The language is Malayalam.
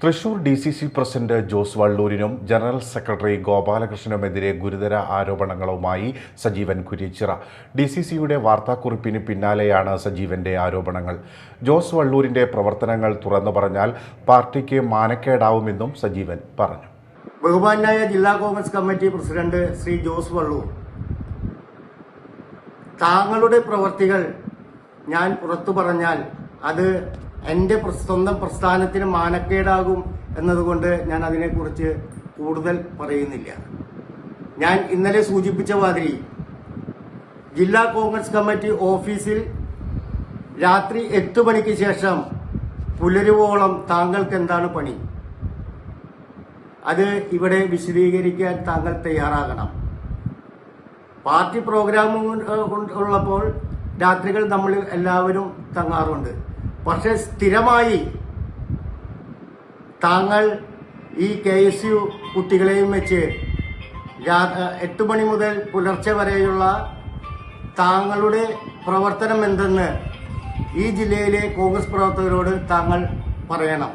തൃശൂർ DCC പ്രസിഡന്റ് ജോസ് വള്ളൂരിനും ജനറൽ സെക്രട്ടറി ഗോപാലകൃഷ്ണനുമെതിരെ ഗുരുതര ആരോപണങ്ങളുമായി സജീവൻ കുര്യച്ചിറ. DCCയുടെ വാർത്താക്കുറിപ്പിന് പിന്നാലെയാണ് സജീവന്റെ ആരോപണങ്ങൾ. ജോസ് വള്ളൂരിന്റെ പ്രവർത്തനങ്ങൾ തുറന്നു പറഞ്ഞാൽ പാർട്ടിക്ക് മാനക്കേടാവുമെന്നും സജീവൻ പറഞ്ഞു. ബഹുമാനായ ജില്ലാ കോൺഗ്രസ് കമ്മിറ്റി പ്രസിഡന്റ് ശ്രീ ജോസ് വള്ളൂർ, താങ്കളുടെ പ്രവർത്തികൾ ഞാൻ പുറത്തു പറഞ്ഞാൽ അത് എൻ്റെ സ്വന്തം പ്രസ്ഥാനത്തിന് മാനക്കേടാകും എന്നതുകൊണ്ട് ഞാൻ അതിനെക്കുറിച്ച് കൂടുതൽ പറയുന്നില്ല. ഞാൻ ഇന്നലെ സൂചിപ്പിച്ച മാതിരി ജില്ലാ കോൺഗ്രസ് കമ്മിറ്റി ഓഫീസിൽ രാത്രി 8 മണിക്ക് ശേഷം പുലരുവോളം താങ്കൾക്ക് എന്താണ് പണി? അത് ഇവിടെ വിശദീകരിക്കാൻ താങ്കൾ തയ്യാറാകണം. പാർട്ടി പ്രോഗ്രാം ഉള്ളപ്പോൾ രാത്രികൾ നമ്മൾ എല്ലാവരും തങ്ങാറുണ്ട്. പക്ഷെ സ്ഥിരമായി താങ്കൾ ഈ KSU കുട്ടികളെയും വെച്ച് 8 മണി മുതൽ പുലർച്ചെ വരെയുള്ള താങ്കളുടെ പ്രവർത്തനം എന്തെന്ന് ഈ ജില്ലയിലെ കോൺഗ്രസ് പ്രവർത്തകരോട് താങ്കൾ പറയണം.